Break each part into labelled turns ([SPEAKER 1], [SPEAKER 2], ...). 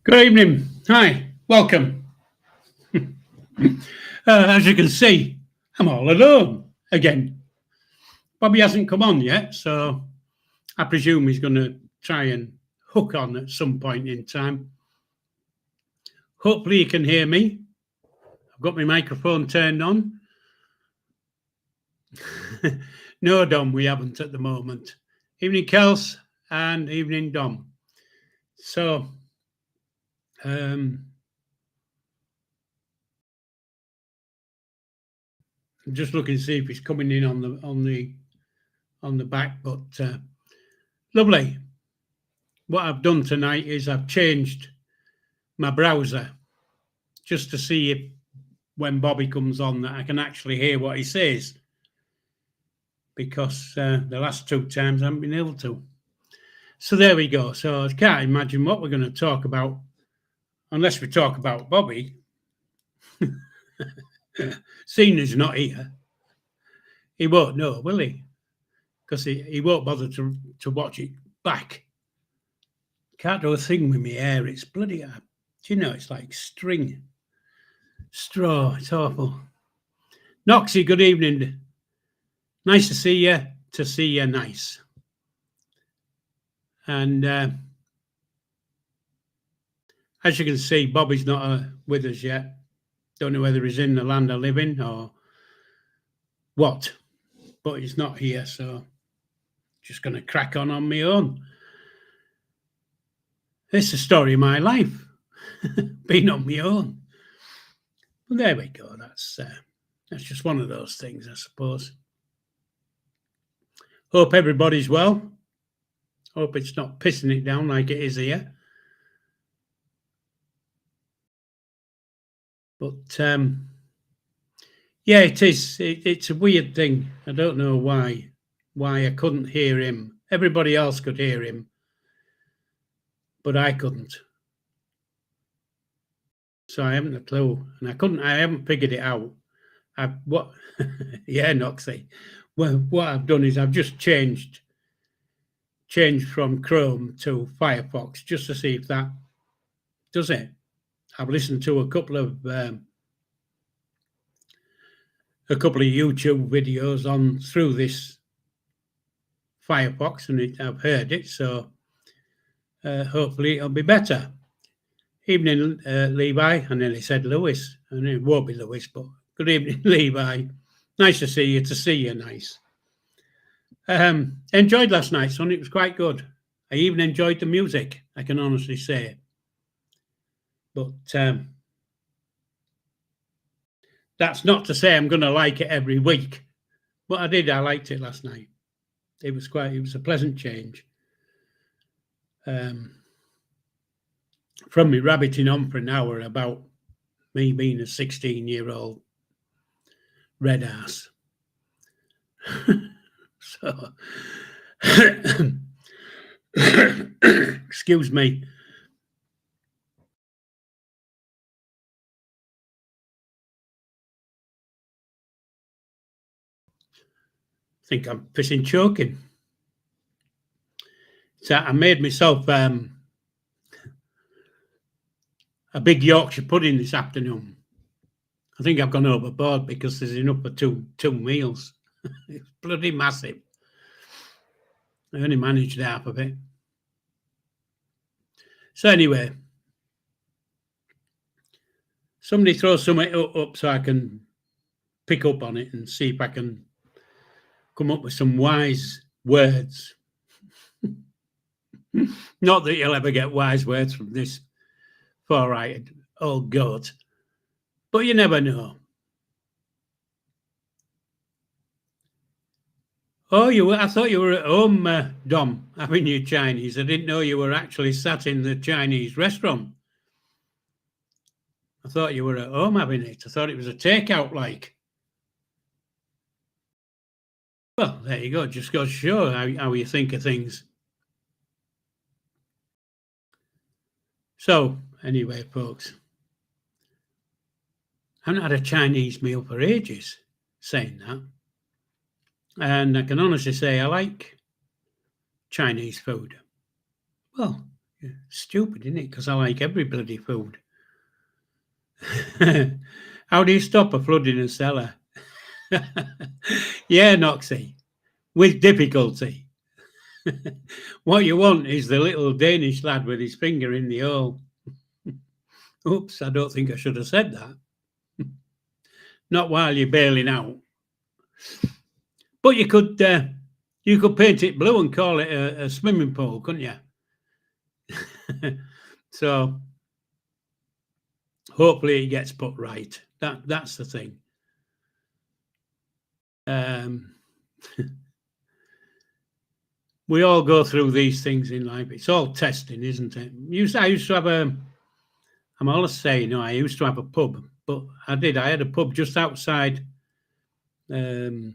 [SPEAKER 1] Good evening. Hi, welcome. As you can see, I'm all alone again. Bobby hasn't come on yet, so I presume he's going to try and hook on at some point in time. Hopefully you can hear me. I've got my microphone turned on. No, Dom, we haven't at the moment. Evening, Kels, and evening, Dom. So, I'm just looking to see if he's coming in on the back, but lovely. What I've done tonight is I've changed my browser just to see if when Bobby comes on that I can actually hear what he says, because the last two times I haven't been able to. So there we go. So I can't imagine what we're going to talk about unless we talk about Bobby. Seeing he's not here, he won't know, will he? Because he won't bother to watch it back. Can't do a thing with my hair. It's bloody, do you know, it's like string. Straw, it's awful. Noxie, good evening. Nice to see you. To see you, nice. And as you can see, Bobby's not with us yet. Don't know whether he's in the land of living or what, but he's not here, so just going to crack on my own. It's the story of my life, being on my own. Well, there we go. That's just one of those things, I suppose. Hope everybody's well. Hope it's not pissing it down like it is here. But yeah, it is. It's a weird thing. I don't know why I couldn't hear him. Everybody else could hear him, but I couldn't. So I haven't a clue, and I haven't figured it out. Yeah, Noxie. Well, what I've done is I've just changed from Chrome to Firefox just to see if that does it. I've listened to a couple of YouTube videos on through this Firefox, and I've heard it, so hopefully it'll be better. Evening, Levi. I nearly said Lewis, and it won't be Lewis, but good evening, Levi. Nice to see you. To see you, nice. Enjoyed last night, son. It was quite good. I even enjoyed the music, I can honestly say. But that's not to say I'm going to like it every week. But I liked it last night. It was a pleasant change. From me rabbiting on for an hour about me being a 16-year-old red ass. So, excuse me. I think I'm pissing choking. So I made myself a big Yorkshire pudding this afternoon. I think I've gone overboard because there's enough for two meals. It's bloody massive. I only managed half of it. So anyway, somebody throw something up so I can pick up on it and see if I can come up with some wise words. Not that you'll ever get wise words from this four-eyed old goat, but you never know. Oh, I thought you were at home, Dom, having your Chinese. I didn't know you were actually sat in the Chinese restaurant. I thought you were at home having it. I thought it was a takeout like. Well, there you go. Just goes to show how you think of things. So, anyway, folks, I haven't had a Chinese meal for ages, saying that. And I can honestly say I like Chinese food. Well, Stupid, isn't it? Because I like every bloody food. How do you stop a flood in a cellar? Yeah, Noxie, with difficulty. What you want is the little Danish lad with his finger in the hole. Oops, I don't think I should have said that. Not while you're bailing out. But you could paint it blue and call it a swimming pool, couldn't you? So hopefully it gets put right. That's the thing. We all go through these things in life. It's all testing, isn't it? I used to have I'm always saying, I used to have a pub, but I had a pub just outside Derby.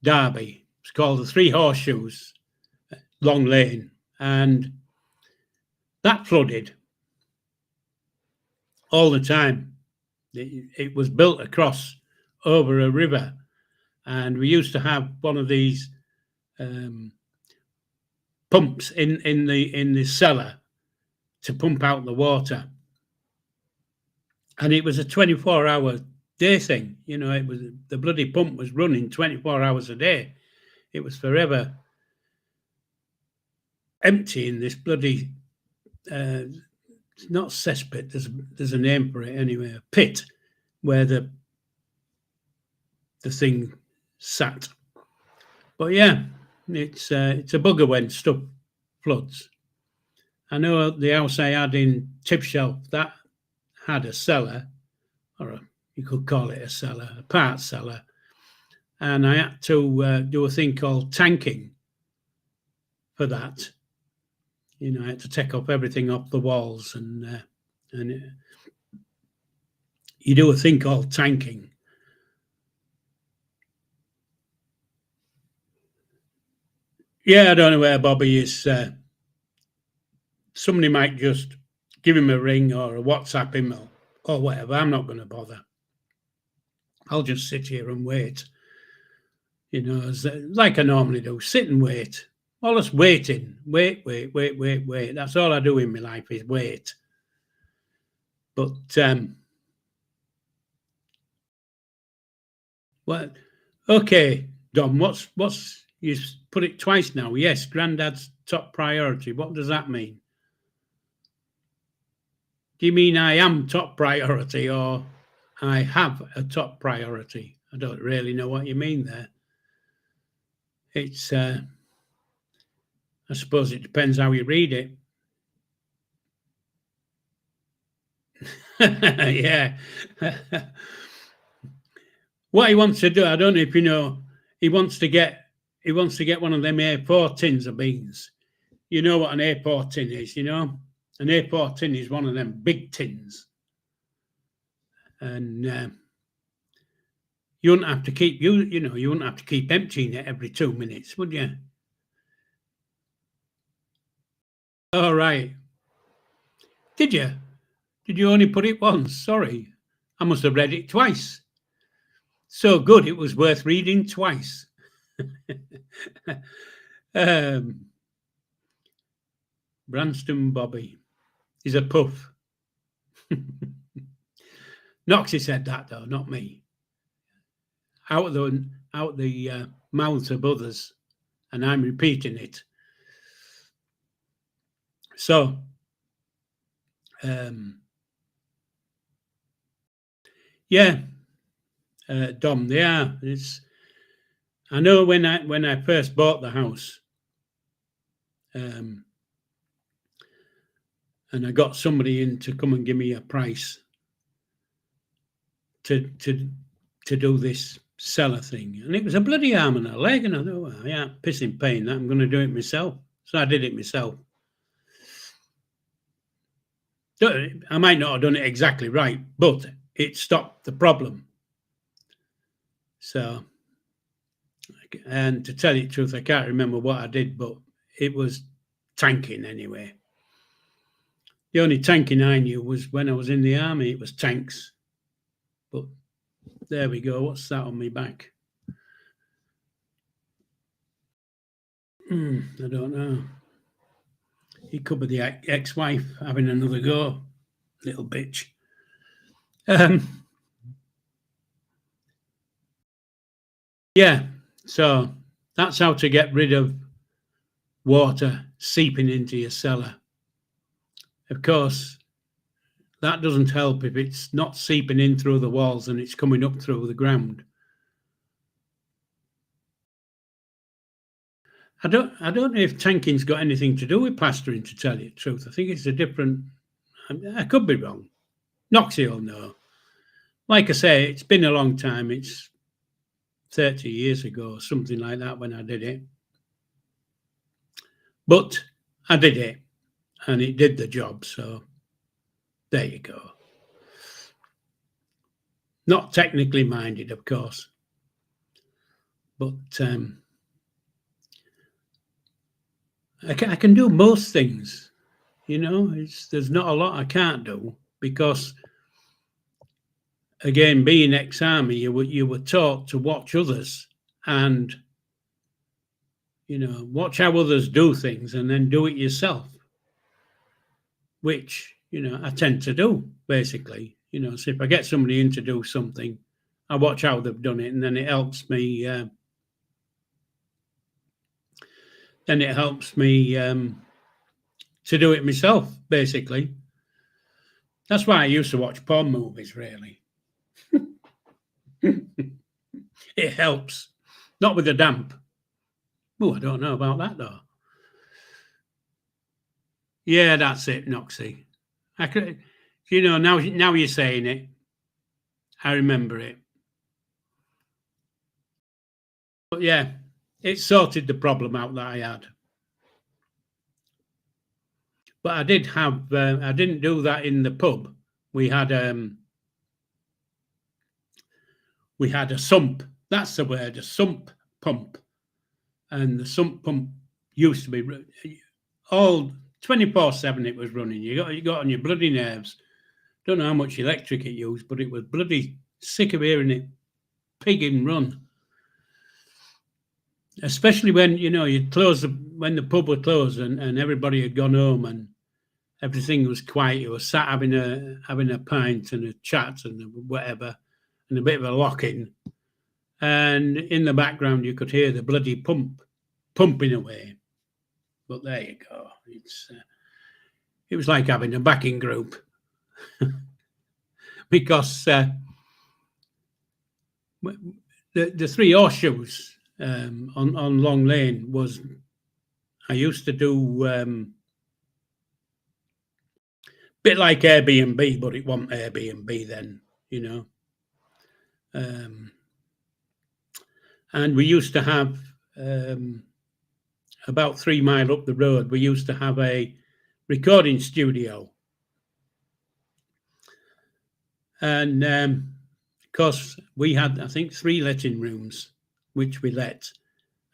[SPEAKER 1] It's called the Three Horseshoes, Long Lane, and that flooded all the time. It was built across over a river, and we used to have one of these pumps in the cellar to pump out the water, and it was a 24-hour day thing. It was the bloody pump was running 24 hours a day. It was forever empty in this bloody not cesspit. There's a name for it anyway. A pit where the thing sat. But yeah, it's a bugger when stuff floods. I know the house I had in Tipshelf, that had a cellar, or you could call it a cellar, a part cellar, and I had to do a thing called tanking for that. I had to take up everything off the walls, and you do a thing called tanking. Yeah, I don't know where Bobby is. Somebody might just give him a ring or a WhatsApp him or whatever. I'm not going to bother. I'll just sit here and wait. Like I normally do, sit and wait. Always waiting. Wait. That's all I do in my life is wait. But well, okay, Dom. What's you put it twice now? Yes, Grandad's top priority. What does that mean? Do you mean I am top priority or I have a top priority? I don't really know what you mean there. It's I suppose it depends how you read it. Yeah. What he wants to do, I don't know if you know, he wants to get one of them A4 tins of beans. You know what an A4 tin is, An A4 tin is one of them big tins. And you wouldn't have to keep you wouldn't have to keep emptying it every 2 minutes, would you? All right. Did you? Did you only put it once? Sorry. I must have read it twice. So good, it was worth reading twice. Branston Bobby is a puff. Noxie said that, though, not me. Out the mouths of others, and I'm repeating it. So, yeah, Dom, they are. I know when I first bought the house, and I got somebody in to come and give me a price to do this cellar thing, and it was a bloody arm and a leg, and I thought, well, yeah, pissing pain that I'm going to do it myself. So I did it myself. I might not have done it exactly right, but it stopped the problem. So, and to tell you the truth, I can't remember what I did, but it was tanking anyway. The only tanking I knew was when I was in the army. It was tanks. But there we go. What's that on my back? I don't know. It could be the ex-wife having another go, little bitch. Yeah, so that's how to get rid of water seeping into your cellar. Of course, that doesn't help if it's not seeping in through the walls and it's coming up through the ground. I don't know if tanking's got anything to do with plastering, to tell you the truth. I think it's a different. I could be wrong. Noxie will know. Like I say, it's been a long time. It's 30 years ago, something like that, when I did it. But I did it, and it did the job. So there you go. Not technically minded, of course, but I can do most things. You know, there's not a lot I can't do, because, again, being ex-army, you were taught to watch others and, you know, watch how others do things and then do it yourself, which, you know, I tend to do, basically. You know, so if I get somebody in to do something, I watch how they've done it, and then it helps me. To do it myself, basically. That's why I used to watch porn movies, really. It helps. Not with the damp. Oh, I don't know about that, though. Yeah, that's it, Noxie. I could, you know, now you're saying it, I remember it. But yeah, it sorted the problem out that I had. But I did have, I didn't do that in the pub. We had a sump. That's the word, a sump pump. And the sump pump used to be all 24/7. It was running. You got on your bloody nerves. Don't know how much electric it used, but it was bloody sick of hearing it pigging run. Especially when, you know, you'd close when the pub was closed and everybody had gone home and everything was quiet. You were sat having a pint and a chat and whatever, and a bit of a lock-in. And in the background, you could hear the bloody pump pumping away. But there you go. It was like having a backing group. Because the Three Horseshoes on Long Lane was, I used to do bit like Airbnb, but it wasn't Airbnb then, you know. And we used to have about 3 miles up the road, we used to have a recording studio. And of course, we had, I think, 3 letting rooms, which we let.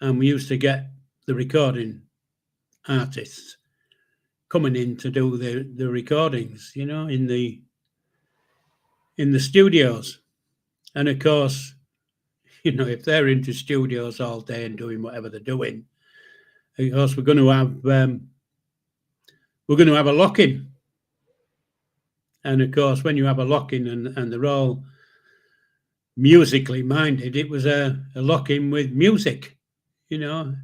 [SPEAKER 1] And we used to get the recording artists coming in to do the recordings, you know, in the studios. And of course, you know, if they're into studios all day and doing whatever they're doing, of course, we're going to have a lock-in. And of course, when you have a lock-in and they're all musically minded, it was a lock-in with music, you know.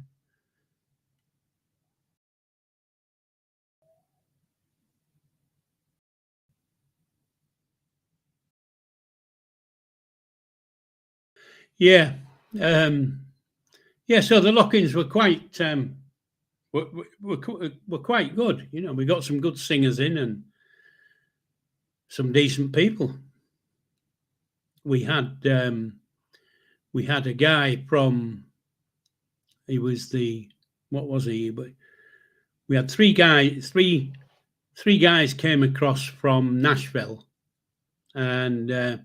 [SPEAKER 1] Yeah. Yeah, so the lock-ins were quite were quite good. You know, we got some good singers in and some decent people. We had a guy from, he was what was he? But we had three guys came across from Nashville, and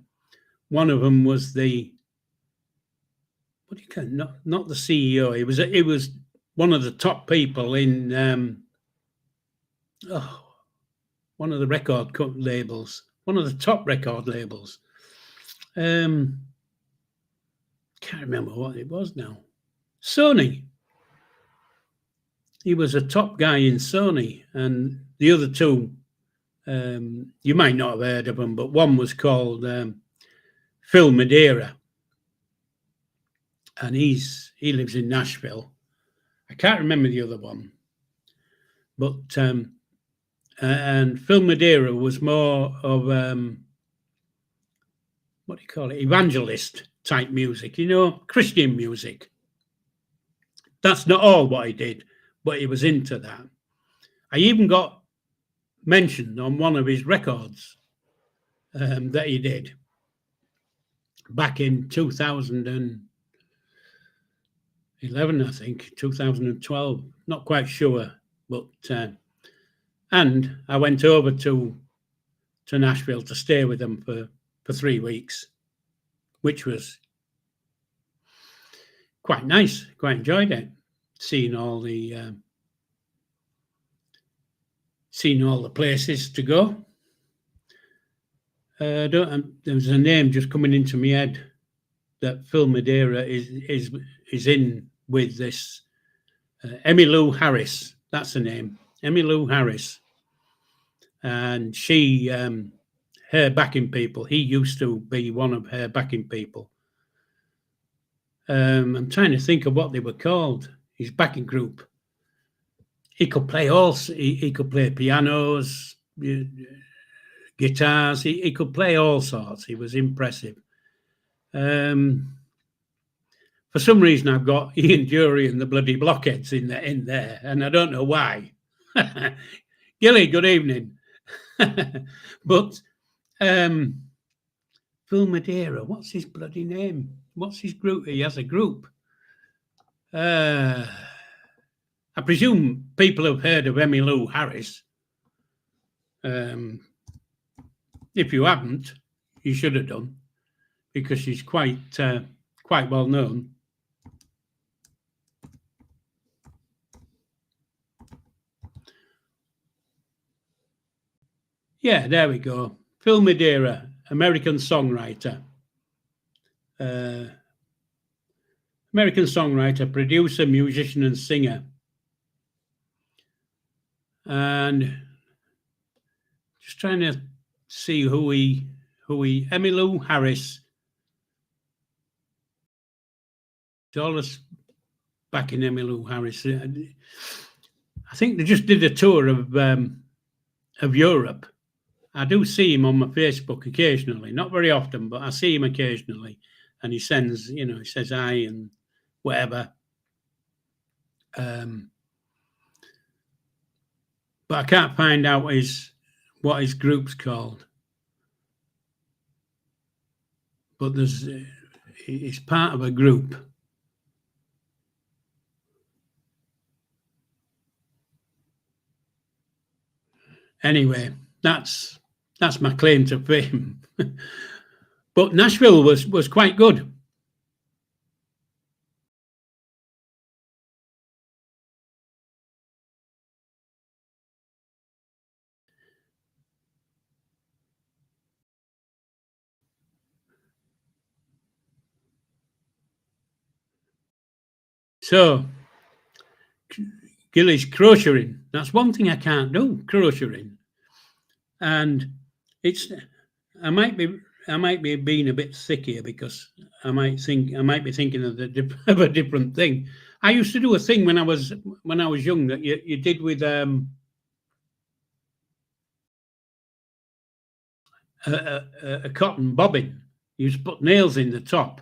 [SPEAKER 1] one of them was the, what do you call it? Not the CEO. He was one of the top people in one of the record labels, one of the top record labels. Can't remember what it was now. Sony. he was a top guy in Sony, and the other two, you might not have heard of them, but one was called Phil Madeira, and he lives in Nashville. I can't remember the other one, but and Phil Madeira was more of what do you call it, evangelist type music, Christian music. That's not all what he did, but he was into that. I even got mentioned on one of his records that he did back in 2011, I think, 2012, not quite sure, but and I went over to Nashville to stay with them for 3 weeks, which was quite nice. Quite enjoyed it, seeing all the places to go. There's a name just coming into my head that Phil Madeira is in with this Emmylou Harris. That's the name, Emmylou Harris, and she, her backing people. He used to be one of her backing people. I'm trying to think of what they were called. His backing group. He could play he could play pianos, guitars. He could play all sorts. He was impressive. For some reason, I've got Ian Dury and the bloody Blockheads in there, and I don't know why. Gilly, good evening. But Phil Madeira, what's his bloody name? What's his group? He has a group. I presume people have heard of Emmylou Harris. If you haven't, you should have done, because she's quite well known. Yeah, there we go. Phil Madeira, American songwriter. American songwriter, producer, musician, and singer. And just trying to see who he Emmylou Harris. Dollars back in Emmylou Harris. I think they just did a tour of Europe. I do see him on my Facebook occasionally, not very often, but I see him occasionally, and he sends, he says hi and whatever. But I can't find out what his group's called. But he's part of a group. Anyway, that's my claim to fame. But Nashville was quite good. So, Gilly's crocheting. That's one thing I can't do, crocheting. And I might be being a bit thick here, because I might be thinking of a different thing. I used to do a thing when I was young that you did with a cotton bobbin. You used to put nails in the top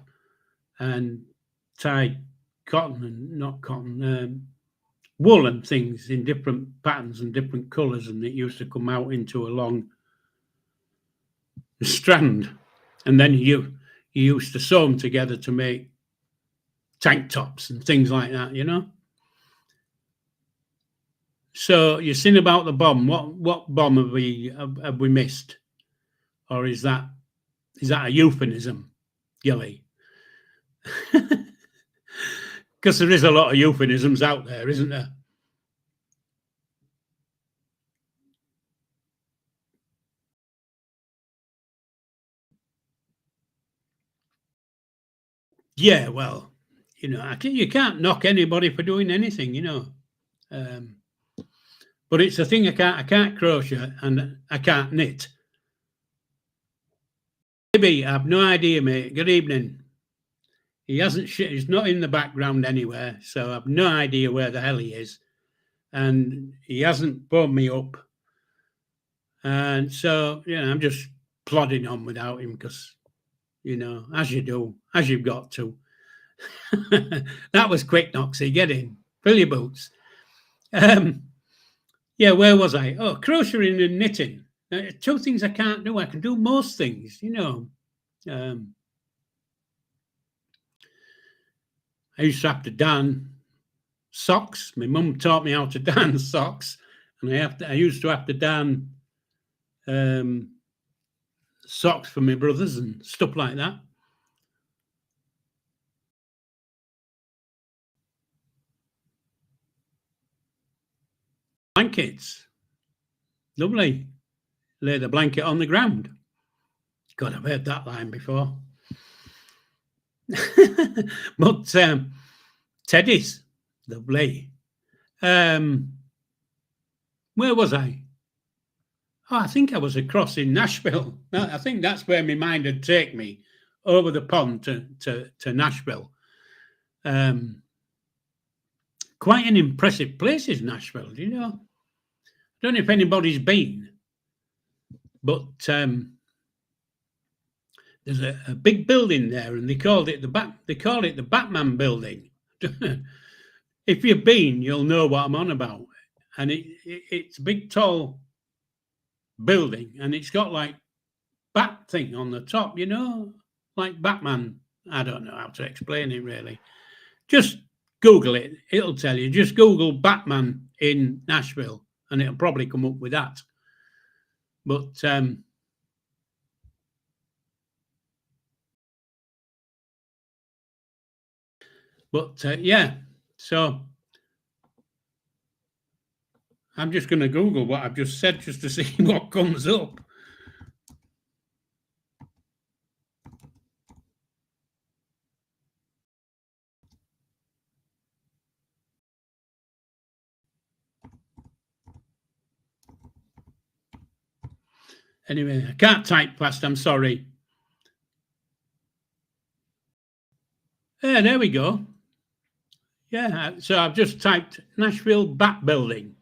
[SPEAKER 1] and tie cotton and not cotton, wool and things in different patterns and different colours, and it used to come out into a long strand, and then you used to sew them together to make tank tops and things like that, So you're saying about the bomb. What bomb have we missed, or is that a euphemism, Gilly? Because there is a lot of euphemisms out there, isn't there? Yeah, well, you can't knock anybody for doing anything, But it's a thing I can't crochet and I can't knit. Maybe, I have no idea, mate. Good evening. He hasn't. He's not in the background anywhere, so I've no idea where the hell he is, and he hasn't phoned me up. And so, I'm just plodding on without him because, as you do, as you've got to. That was quick, Noxie. Get in. Fill your boots. Yeah, where was I? Oh, crocheting and knitting. Two things I can't do. I can do most things, I used to have to darn socks. My mum taught me how to darn socks, and I used to have to darn socks for my brothers and stuff like that. Blankets. Lovely. Lay the blanket on the ground. God, I've heard that line before. But teddies. Lovely. Where was I? Oh, I think I was across in Nashville. I think that's where my mind would take me, over the pond to Nashville. Quite an impressive place is Nashville, I don't know if anybody's been, but there's a big building there, and they call it the Batman building. If you've been, you'll know what I'm on about. And it's a big, tall building, and it's got like bat thing on the top, like Batman. I don't know how to explain it really. Just Google it. It'll tell you. Just Google Batman in Nashville, and it'll probably come up with that. But yeah, so I'm just going to Google what I've just said just to see what comes up. Anyway, I can't type fast, I'm sorry. Yeah, there we go. Yeah, so I've just typed Nashville Bat Building,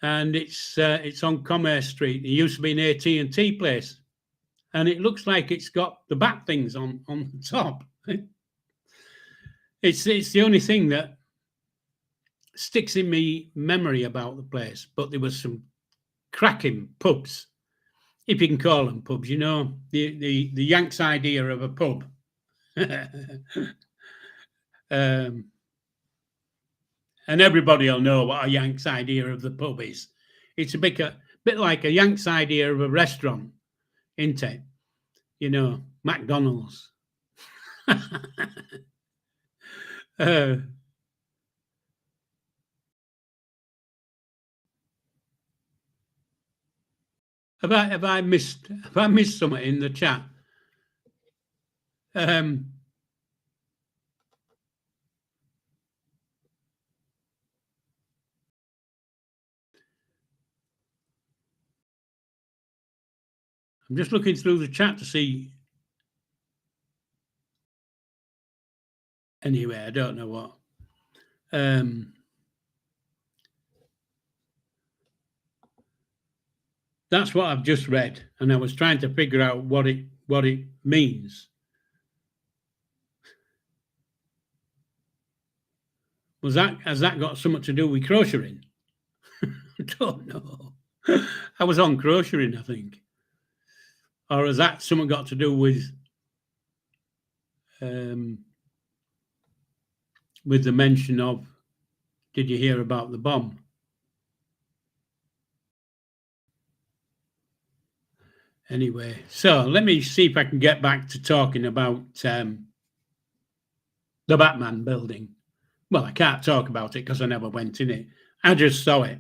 [SPEAKER 1] and it's on Commerce Street. It used to be an AT&T place, and it looks like it's got the bat things on the top. It's the only thing that sticks in me memory about the place. But there was some cracking pubs, if you can call them pubs. The Yanks idea of a pub. And everybody will know what a Yanks idea of the pub is. It's a bit like a Yanks idea of a restaurant, isn't it? McDonald's. Have I missed something in the chat? I'm just looking through the chat to see. Anyway, I don't know what. That's what I've just read, and I was trying to figure out what it means. Has that got something to do with crocheting? I don't know. I was on crocheting, I think. Or has that something got to do with the mention of, did you hear about the bomb? Anyway, so let me see if I can get back to talking about the Batman building. Well, I can't talk about it because I never went in it. I just saw it.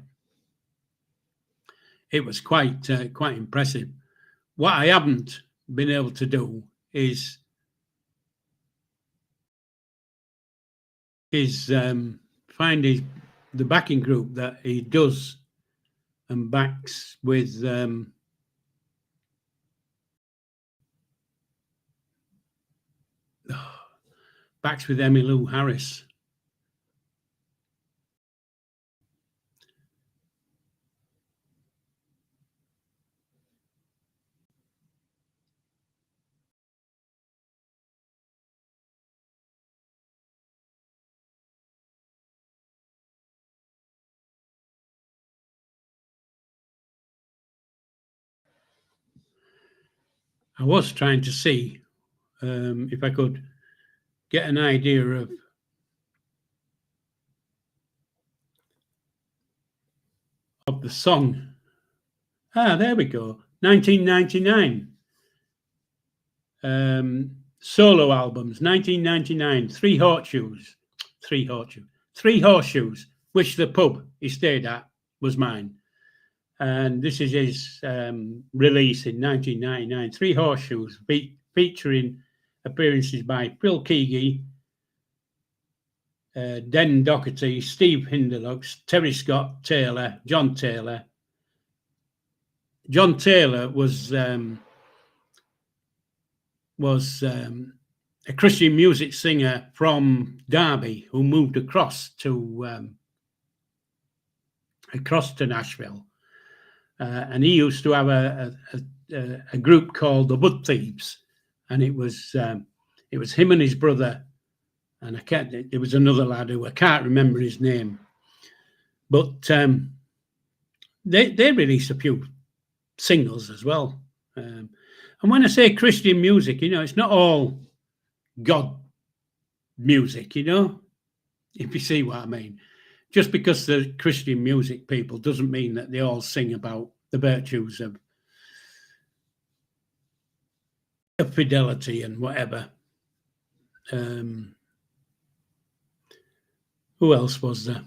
[SPEAKER 1] It was quite impressive. What I haven't been able to do is find his the backing group that he does and backs with Emmylou Harris. I was trying to see if I could get an idea of the song. There we go. 1999. Solo albums, 1999. Three Horseshoes. Which the pub he stayed at was mine. And this is his release in 1999. Three Horseshoes, featuring appearances by Phil Keaggy, Den Doherty, Steve Hinderlux, Terry Scott Taylor, John Taylor. John Taylor was a Christian music singer from Derby who moved across to Nashville, and he used to have a group called the Wood Thieves, and it was him and his brother, and there was another lad who I can't remember his name, but they released a few singles as well. And when I say Christian music, it's not all God music, if you see what I mean. Just because they're Christian music people doesn't mean that they all sing about the virtues of fidelity and whatever. Who else was there?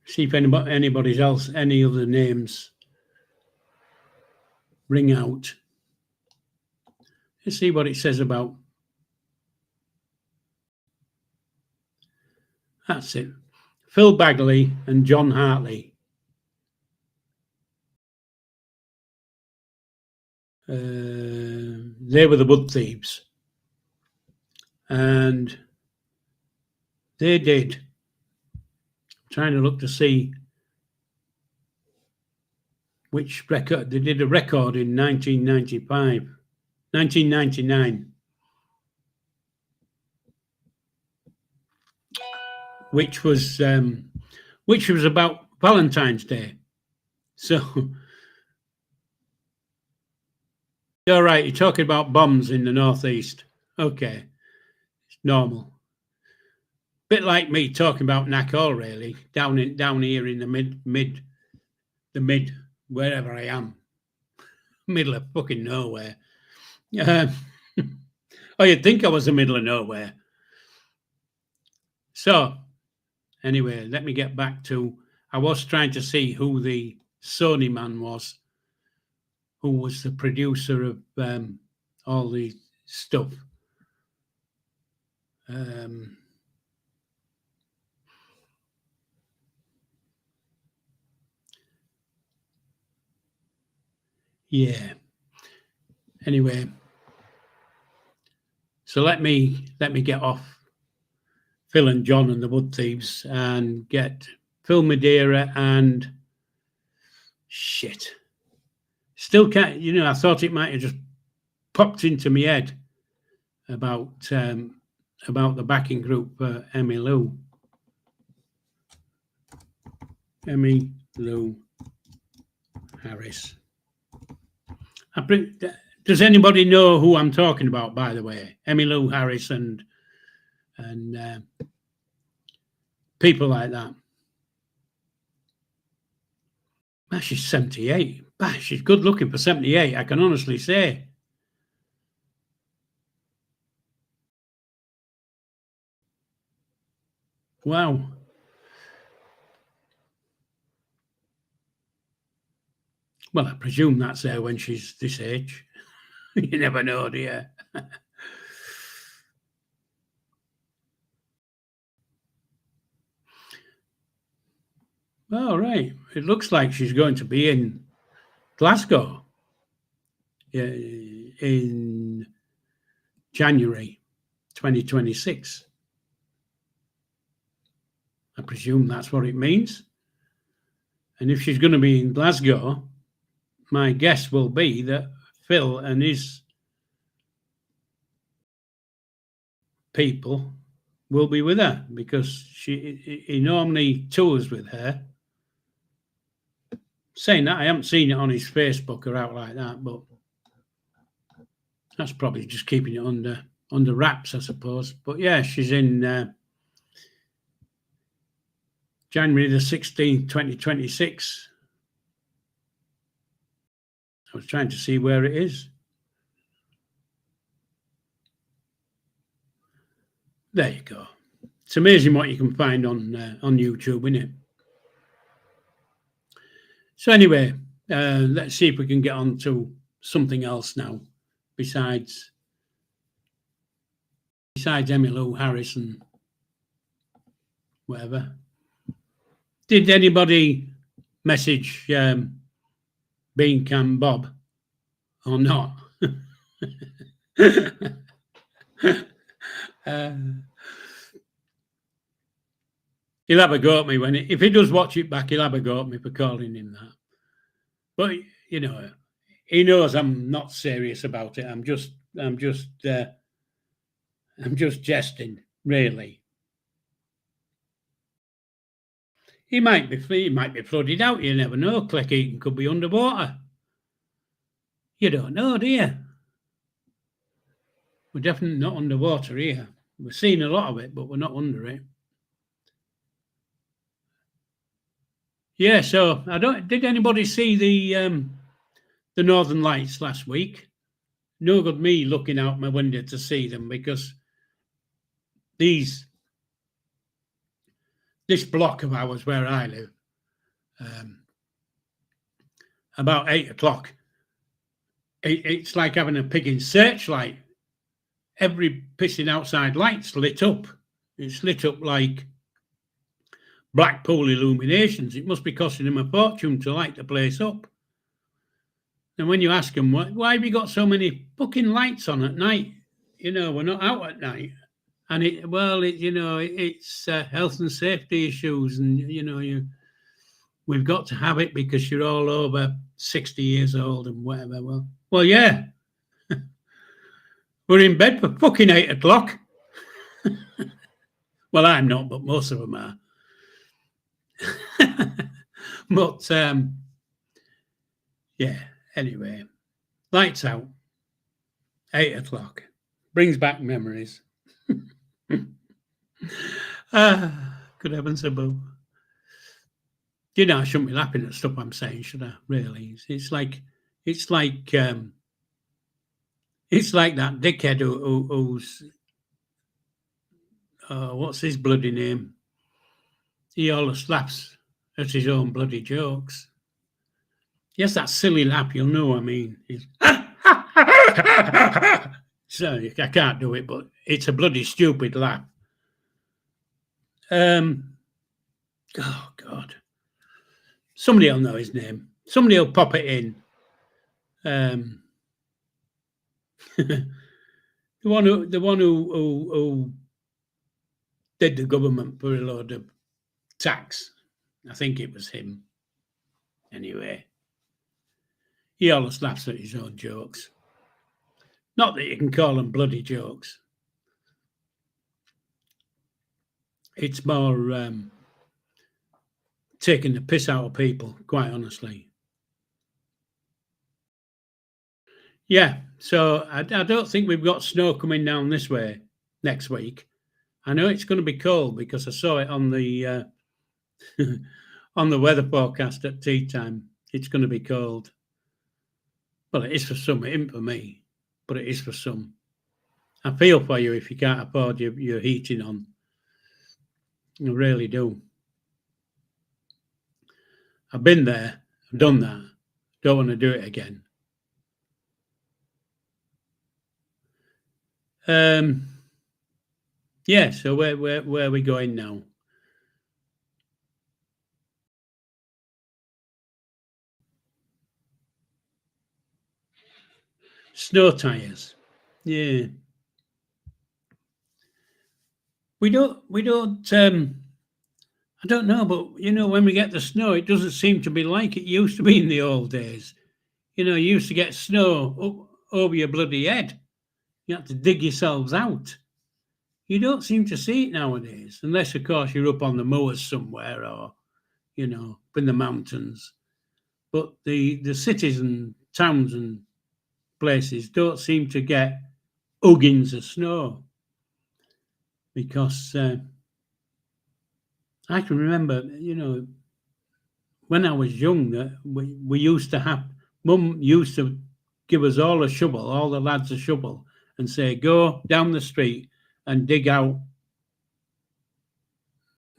[SPEAKER 1] See if anybody else, any other names ring out. Let's see what it says about. That's it. Phil Bagley and John Hartley. They were the Wood Thieves. And they did. Trying to look to see which record. They did a record in 1999, which was about Valentine's Day. So, all right, you're talking about bombs in the northeast. Okay, it's normal. Bit like me talking about Knackhall, really, down here in the mid, wherever I am, middle of fucking nowhere. Oh, you'd think I was the middle of nowhere. So, anyway, let me get back to. I was trying to see who the Sony man was, who was the producer of all the stuff. Yeah. Anyway, so let me get off Phil and John and the Wood Thieves and get Phil Madeira and shit. Still can't. I thought it might have just popped into my head about the backing group Emmylou Harris. Does anybody know who I'm talking about, by the way? Emmylou Harris and people like that. She's 78. She's good looking for 78, I can honestly say. Wow. Well, I presume that's her when she's this age. You never know, do you? Oh, right. It looks like she's going to be in Glasgow in January 2026. I presume that's what it means. And if she's going to be in Glasgow, my guess will be that Phil and his people will be with her, because he normally tours with her. Saying that, I haven't seen it on his Facebook or out like that, but that's probably just keeping it under wraps, I suppose. But yeah, she's in January the 16th, 2026. I was trying to see where it is. There you go. It's amazing what you can find on YouTube, isn't it? So anyway, let's see if we can get on to something else now, besides Emmylou Harris and whatever. Did anybody message Bean Can Bob or not? He'll have a go at me if he does watch it back. He'll have a go at me for calling him that. But you know, he knows I'm not serious about it. I'm just jesting, really. He might be flooded out. You never know. Click Eaton could be underwater. You don't know, do you? We're definitely not underwater here. We're seeing a lot of it, but we're not under it. Yeah, so did anybody see the Northern Lights last week? No good me looking out my window to see them, because this block of ours where I live, about 8 o'clock, it's like having a pig in searchlight. Every pissing outside light's lit up. It's lit up like Blackpool illuminations. It must be costing them a fortune to light the place up. And when you ask them, why have you got so many fucking lights on at night? You know, we're not out at night. And it's health and safety issues. And, we've got to have it because you're all over 60 years old and whatever. Well, yeah. We're in bed for fucking 8 o'clock. Well, I'm not, but most of them are. But, yeah, anyway. Lights out. 8 o'clock. Brings back memories. Good heavens above. I shouldn't be laughing at stuff I'm saying, should I? Really, it's like that dickhead who's what's his bloody name? He always laughs at his own bloody jokes. Yes, that silly laugh, you'll know what I mean. So I can't do it, but it's a bloody stupid laugh. Oh God. Somebody will know his name. Somebody will pop it in. The one who did the government for a load of tax. I think it was him. Anyway, he always laughs at his own jokes. Not that you can call them bloody jokes. It's more taking the piss out of people, quite honestly. Yeah, so I don't think we've got snow coming down this way next week. I know it's going to be cold because I saw it on the on the weather forecast at tea time. It's going to be cold. Well, it is for some, it isn't for me, but it is for some. I feel for you if you can't afford your heating on. I really do. I've been there, I've done that. Don't want to do it again. Yeah, so where are we going now? Snow tires. Yeah. We don't, I don't know, but when we get the snow, it doesn't seem to be like it used to be in the old days. You used to get snow up over your bloody head. You had to dig yourselves out. You don't seem to see it nowadays, unless, of course, you're up on the moors somewhere or, up in the mountains. But the cities and towns and places don't seem to get huggings of snow because I can remember, when I was young, we used to have, Mum used to give us all a shovel, all the lads a shovel, and say, go down the street and dig out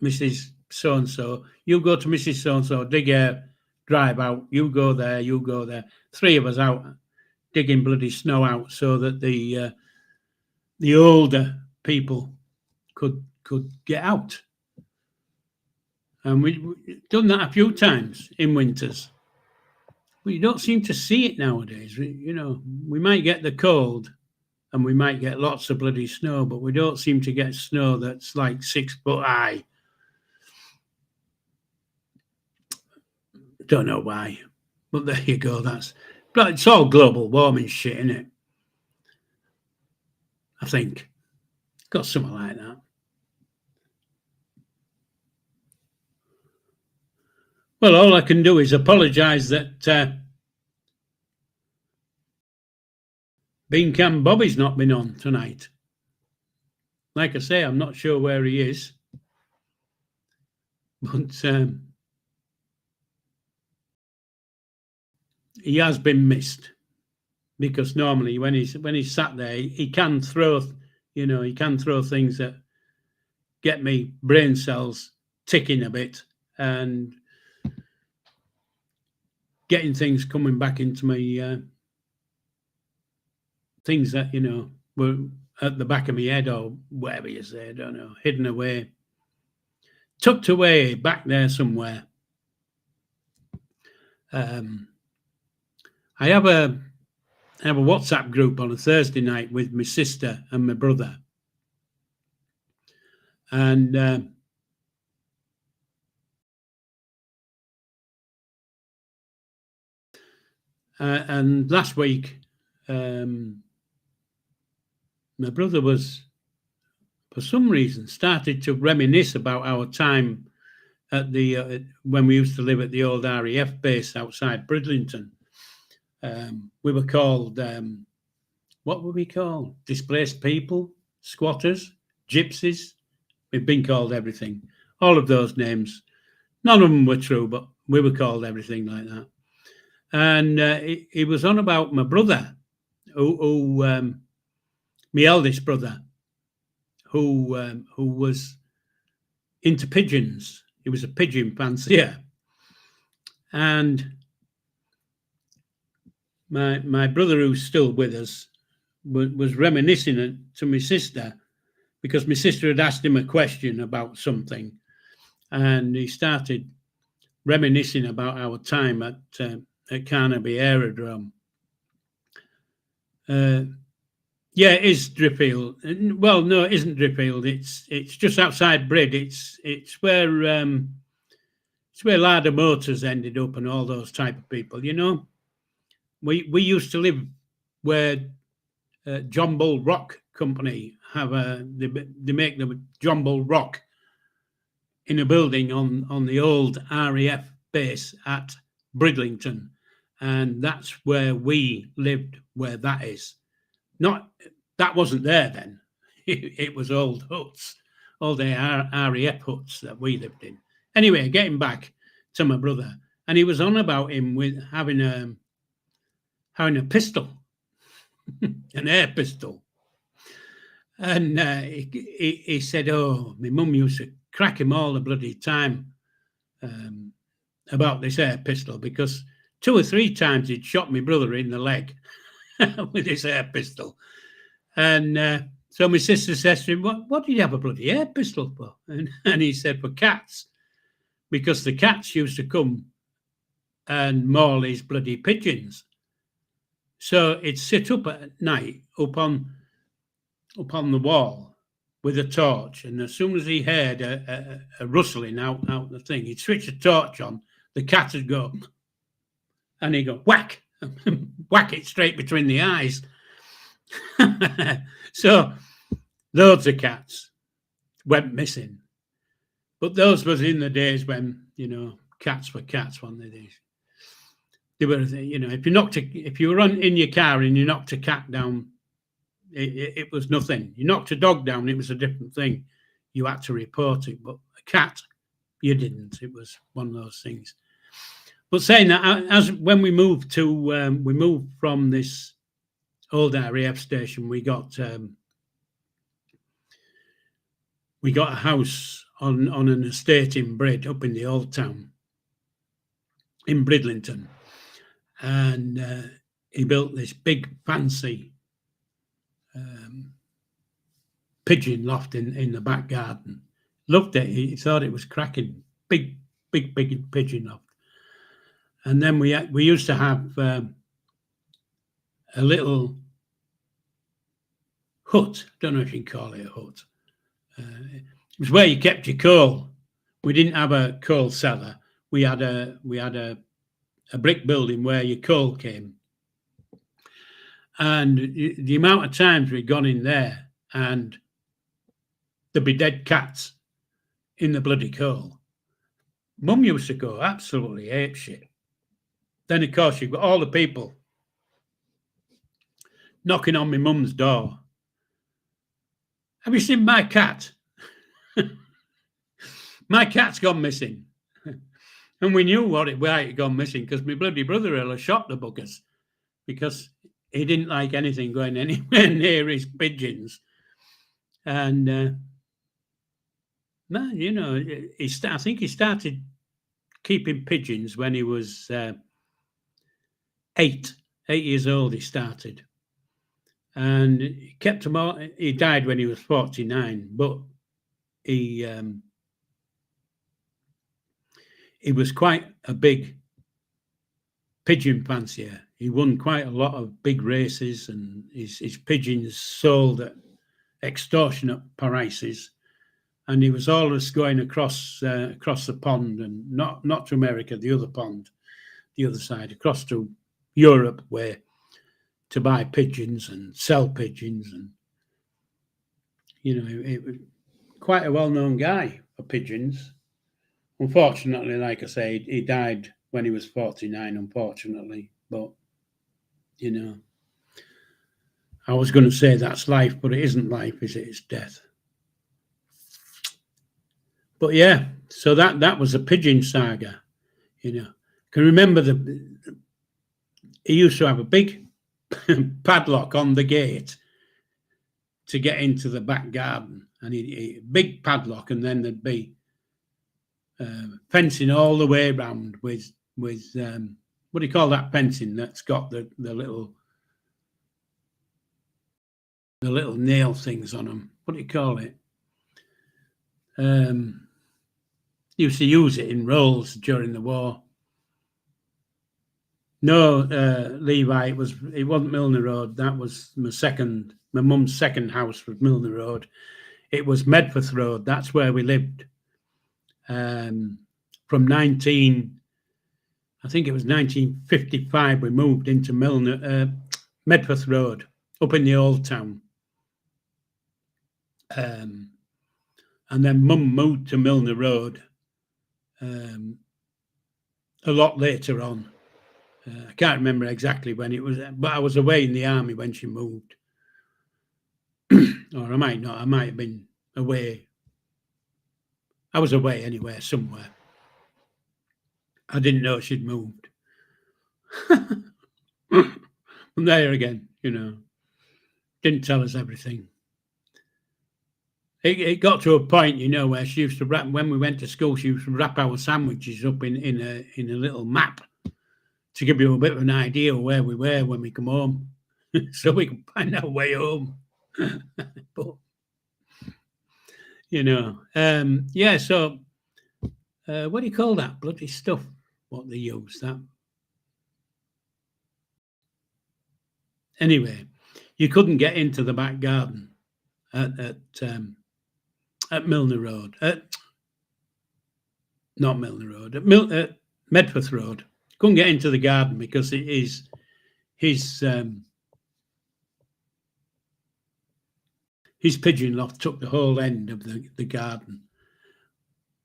[SPEAKER 1] Mrs. So-and-so. You go to Mrs. So-and-so, dig her drive out. You go there, you go there. 3 of us out digging bloody snow out so that the older people could get out. And we've done that a few times in winters. But you don't seem to see it nowadays. We might get the cold and we might get lots of bloody snow, but we don't seem to get snow that's like 6 foot high. Don't know why, but there you go. But it's all global warming shit, isn't it? I think. Got something like that. Well, all I can do is apologise that Bean Can Bobby's not been on tonight. Like I say, I'm not sure where he is, but he has been missed because normally when he's sat there, he can throw, he can throw things that get me brain cells ticking a bit and getting things coming back into my things that were at the back of my head or whatever you say, I don't know, hidden away, tucked away back there somewhere. I have a WhatsApp group on a Thursday night with my sister and my brother, and last week, my brother was, for some reason, started to reminisce about our time at the when we used to live at the old RAF base outside Bridlington. We were called, what were we called? Displaced people, squatters, gypsies. We've been called everything. All of those names. None of them were true, but we were called everything like that. And he was on about my brother, who my eldest brother, who was into pigeons. He was a pigeon fancier. And my brother, who's still with us, was reminiscing to my sister because my sister had asked him a question about something, and he started reminiscing about our time at Carnaby Aerodrome. Yeah, it is Driffield. Well, no, it isn't Driffield. It's just outside Brid. It's where Larder Motors ended up and all those type of people. We used to live where John Bull Rock Company have they make the John Bull Rock in a building on the old RAF base at Bridlington, and that's where we lived. Where that is, that wasn't there then. It was old huts, all the RAF huts that we lived in. Anyway, getting back to my brother, and he was on about him with having a pistol. An air pistol. And he said, oh, my mum used to crack him all the bloody time about this air pistol because 2 or 3 times he'd shot my brother in the leg with this air pistol. And so my sister says to him, what did you have a bloody air pistol for? And he said, for cats, because the cats used to come and maul his bloody pigeons. So he'd sit up at night up on the wall with a torch, and as soon as he heard a rustling out the thing, he'd switch the torch on. The cat would go, and he'd go whack, whack it straight between the eyes. So loads of cats went missing, but those was in the days when cats were cats, weren't they? They were, if you were in your car and you knocked a cat down, it was nothing. You knocked a dog down, it was a different thing. You had to report it, but a cat, you didn't. It was one of those things. But saying that, as when we moved from this old RAF station, we got a house on an estate in Brid, up in the old town, in Bridlington, and he built this big fancy pigeon loft in the back garden. Loved it. He thought it was cracking. Big pigeon loft. And then we used to have a little hut. I don't know if you can call it a hut. It was where you kept your coal. We didn't have a coal cellar. We had a brick building where your coal came. And the amount of times we'd gone in there and there'd be dead cats in the bloody coal. Mum used to go absolutely apeshit. Then, of course, you've got all the people knocking on my mum's door. Have you seen my cat? My cat's gone missing. And we knew why it had gone missing, because my bloody brother had shot the buggers, because he didn't like anything going anywhere near his pigeons. And, man, I think he started keeping pigeons when he was 8 years old. He started, and he kept them all. He died when he was 49, but he was quite a big pigeon fancier. He won quite a lot of big races, and his pigeons sold at extortionate prices. And he was always going across the pond, and not to America, the other pond, the other side, across to Europe, where to buy pigeons and sell pigeons. And it was quite a well-known guy for pigeons. Unfortunately, like I say, he died when he was 49, unfortunately. But I was going to say that's life, but it isn't life, is it? It's death. But yeah, so that was a pigeon saga. Can remember he used to have a big padlock on the gate to get into the back garden, and he big padlock, and then there'd be fencing all the way around with what do you call that fencing that's got the little nail things on them? What do you call it? Used to use it in rolls during the war. No, Levi, it wasn't Milner Road. That was my mum's second house was Milner Road. It was Medforth Road. That's where we lived. From I think it was 1955, we moved into Medforth Road, up in the old town. And then Mum moved to Milner Road a lot later on. I can't remember exactly when it was, but I was away in the army when she moved. Or I might not. I might have been away. I was away anywhere, somewhere. I didn't know she'd moved. From there again, didn't tell us everything. It got to a point, where she used to wrap, when we went to school, she used to wrap our sandwiches up in a little map to give you a bit of an idea of where we were when we come home, so we can find our way home. But, yeah, so what do you call that bloody stuff, what they use, that? Anyway, you couldn't get into the back garden at Milner Road. Not Milner Road. At Medforth Road. Couldn't get into the garden because it is his pigeon loft took the whole end of the garden.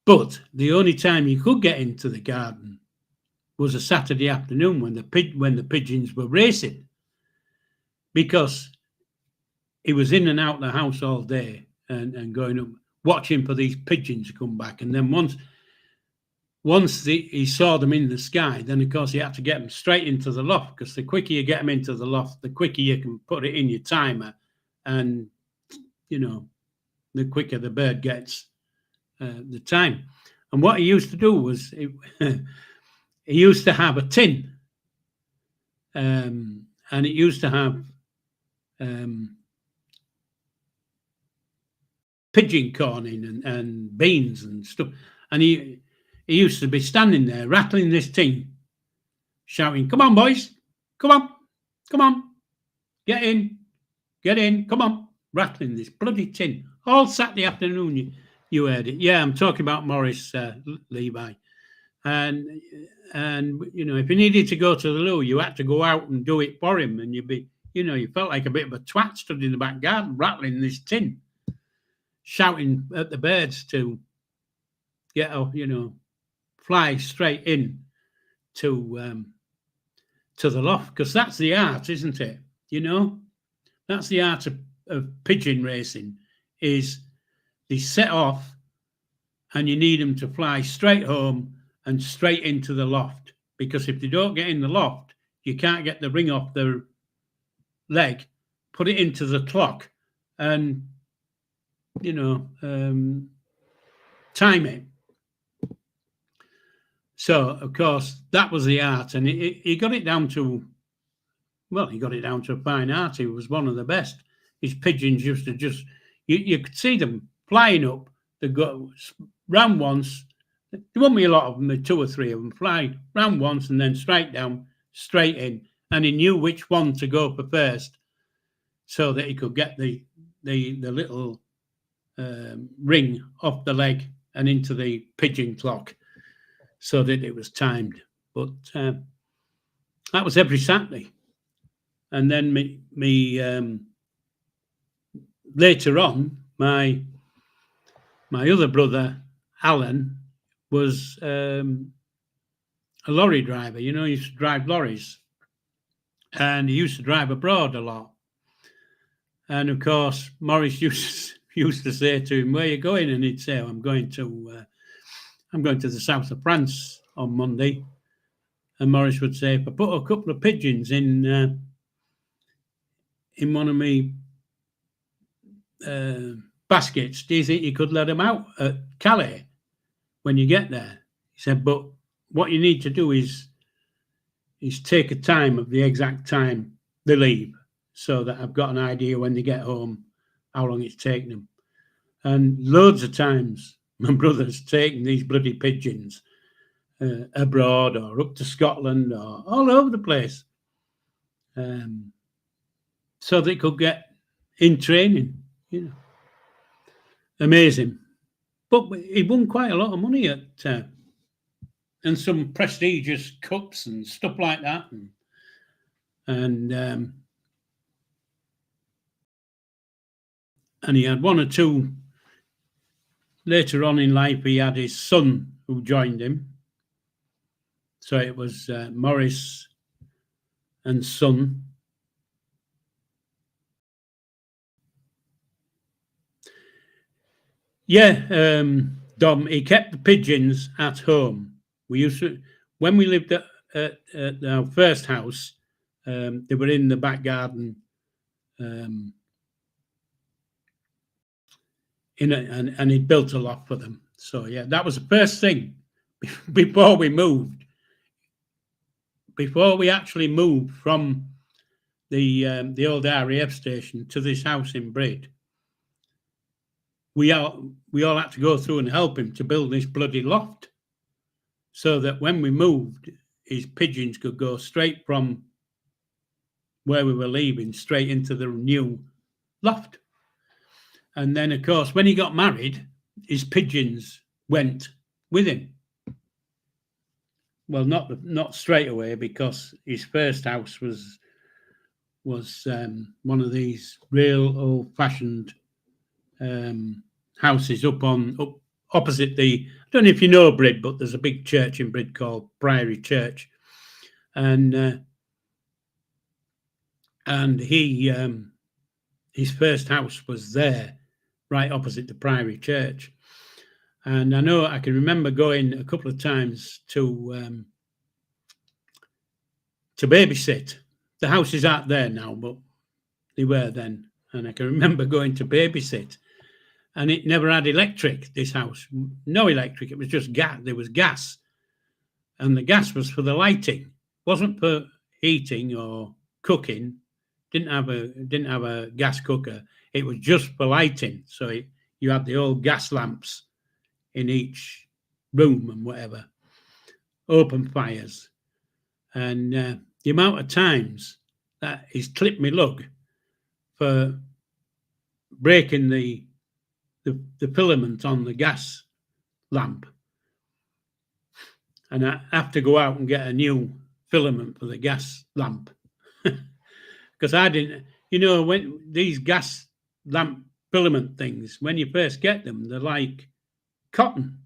[SPEAKER 1] But the only time you could get into the garden was a Saturday afternoon when the pigeons were racing, because he was in and out of the house all day and going up watching for these pigeons to come back. And then once he saw them in the sky, then of course he had to get them straight into the loft, because the quicker you get them into the loft, the quicker you can put it in your timer, and the quicker the bird gets the time. And what he used to do was he used to have a tin, and it used to have pigeon corn in and beans and stuff. And he used to be standing there rattling this tin, shouting, "Come on, boys, come on, get in, come on," rattling this bloody tin all Saturday afternoon. You heard it. Yeah, I'm talking about Morris Levi. And if he needed to go to the loo, you had to go out and do it for him, and you felt like a bit of a twat stood in the back garden rattling this tin, shouting at the birds to get fly straight in to the loft, because that's the art, isn't it? That's the art of pigeon racing, is they set off and you need them to fly straight home and straight into the loft, because if they don't get in the loft, you can't get the ring off their leg, put it into the clock, and time it. So of course that was the art, and he got it down to a fine art. He was one of the best. His pigeons used to you could see them flying up. They go round once. There won't be a lot of them, 2 or 3 of them, fly round once and then straight down, straight in. And he knew which one to go for first, so that he could get the little ring off the leg and into the pigeon clock, so that it was timed. But that was every Saturday. And then later on, my other brother Alan was a lorry driver. He used to drive lorries, and he used to drive abroad a lot. And of course, Morris used to say to him, "Where are you going?" And he'd say, I'm going to the south of France on Monday." And Morris would say, "If I put a couple of pigeons in one of my baskets, do you think you could let them out at Calais when you get there?" He said, "But what you need to do is take a time of the exact time they leave, so that I've got an idea when they get home how long it's taken them." And loads of times my brother's taken these bloody pigeons abroad or up to Scotland or all over the place, so they could get in training. Amazing. But he won quite a lot of money and some prestigious cups and stuff like that, and he had 1 or 2 later on in life. He had his son who joined him, so it was Morris and son. Yeah, Dom, he kept the pigeons at home. We used to, when we lived at our first house, they were in the back garden, and he'd built a loft for them. So yeah, that was the first thing before we moved. Before we actually moved from the old RAF station to this house in Brid, we all had to go through and help him to build this bloody loft, so that when we moved, his pigeons could go straight from where we were leaving, straight into the new loft. And then, of course, when he got married, his pigeons went with him. Well, not straight away, because his first house was one of these real old-fashioned houses up opposite the. I don't know if you know Brid, but there's a big church in Brid called Priory Church, and he his first house was there, right opposite the Priory Church. And I know I can remember going a couple of times to babysit. The house is out there now, but they were then. And I can remember going to babysit, and it never had electric, this house. No electric, it was just gas. There was gas. And the gas was for the lighting. It wasn't for heating or cooking. Didn't have a gas cooker. It was just for lighting. So you had the old gas lamps in each room and whatever. Open fires. And the amount of times that he's clipped me lug for breaking the filament on the gas lamp, and I have to go out and get a new filament for the gas lamp, because I didn't, when these gas lamp filament things, when you first get them, they're like cotton,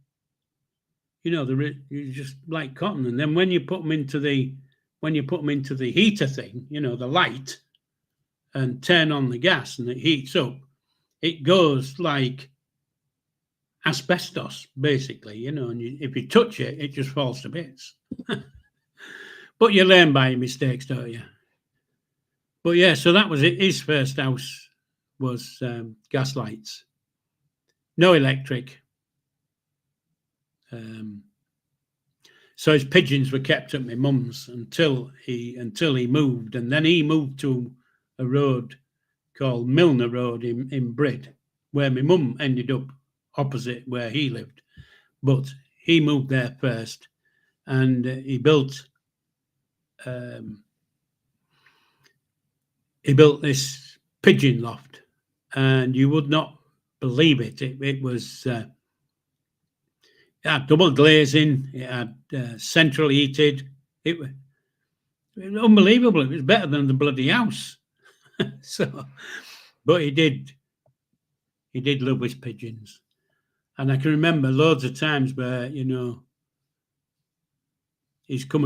[SPEAKER 1] they're just like cotton, and then when you put them into the heater thing, the light, and turn on the gas and it heats up, it goes like asbestos, basically, and if you touch it, it just falls to bits. But you learn by your mistakes, don't you? But yeah, so that was it. His first house was gas lights, no electric. So his pigeons were kept at my mum's until he moved, and then he moved to a road called Milner Road in Brid, where my mum ended up opposite where he lived. But he moved there first, and he built this pigeon loft, and you would not believe it. It was it had double glazing, it had central heated. It was unbelievable. It was better than the bloody house. So, but he did love his pigeons. And I can remember loads of times where, he's come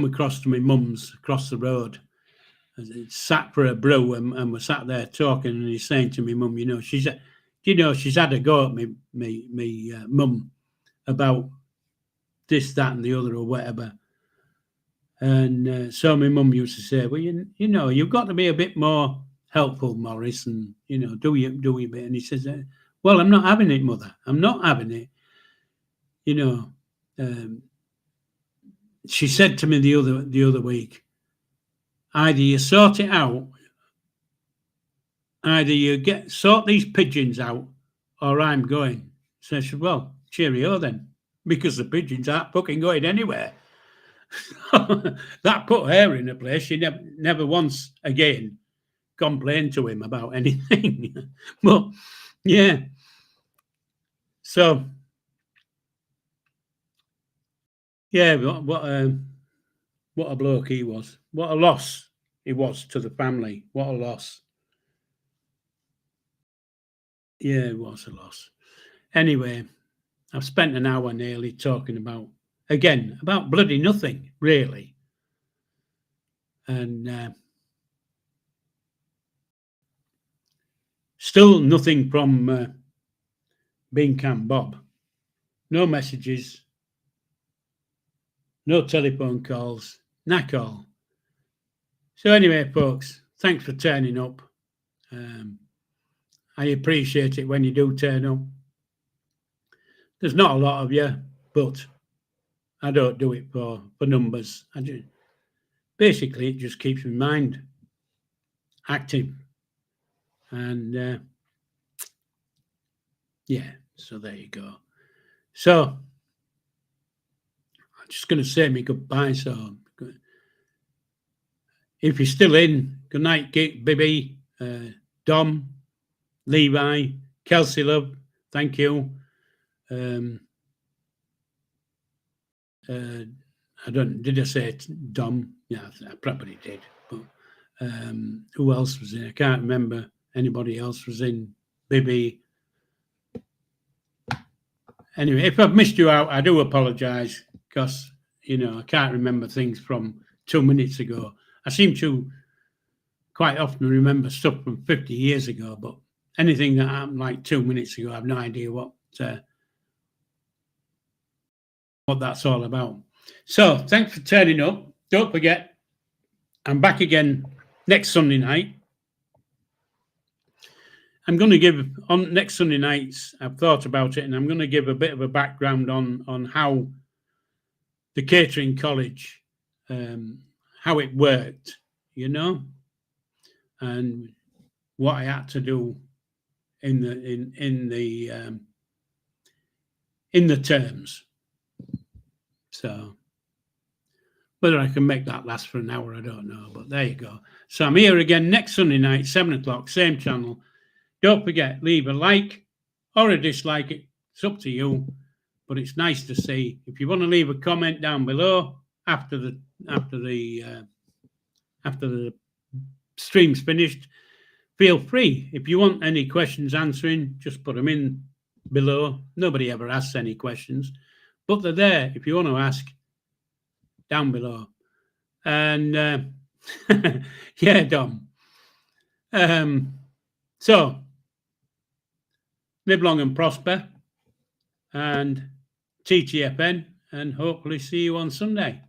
[SPEAKER 1] across to my mum's across the road, and sat for a brew, and we're sat there talking, and he's saying to me mum, she's had a go at me mum about this, that, and the other, or whatever. And so my mum used to say, well, you've got to be a bit more helpful, Morris, and do your bit. And he says, well, I'm not having it, mother. I'm not having it. She said to me the other week, either you sort it out, either you sort these pigeons out, or I'm going. So I said, well, cheerio then, because the pigeons aren't fucking going anywhere. That put her in a place. She never once again complained to him about anything. But yeah, so yeah, what a bloke he was. What a loss he was to the family. What a loss. Yeah, it was a loss. Anyway, I've spent an hour nearly talking about bloody nothing, really. And still nothing from Bean Can Bob. No messages, no telephone calls, knack all. So anyway, folks, thanks for turning up. I appreciate it when you do turn up. There's not a lot of you, but I don't do it for numbers. Basically, it just keeps my mind active. And yeah, so there you go. So I'm just going to say me goodbye. So if you're still in, good night, Bibby, Dom, Levi, Kelsey Love, thank you. Did I say Dom? Yeah, I probably did. But who else was in? I can't remember. Anybody else was in? Bibby. Anyway, if I've missed you out, I do apologise because, I can't remember things from 2 minutes ago. I seem to quite often remember stuff from 50 years ago, but anything that happened like 2 minutes ago, I have no idea what that's all about. So thanks for turning up. Don't forget, I'm back again next Sunday night. I'm going to give on next Sunday nights. I've thought about it, and I'm going to give a bit of a background on how the catering college, how it worked, and what I had to do in the terms. So whether I can make that last for an hour, I don't know. But there you go. So I'm here again next Sunday night, 7 o'clock, same channel. Don't forget, leave a like or a dislike. It's up to you. But it's nice to see. If you want to leave a comment down below after the stream's finished, feel free. If you want any questions answering, just put them in below. Nobody ever asks any questions, but they're there if you want to ask down below. And yeah, Dom. So live long and prosper, and TTFN, and hopefully see you on Sunday.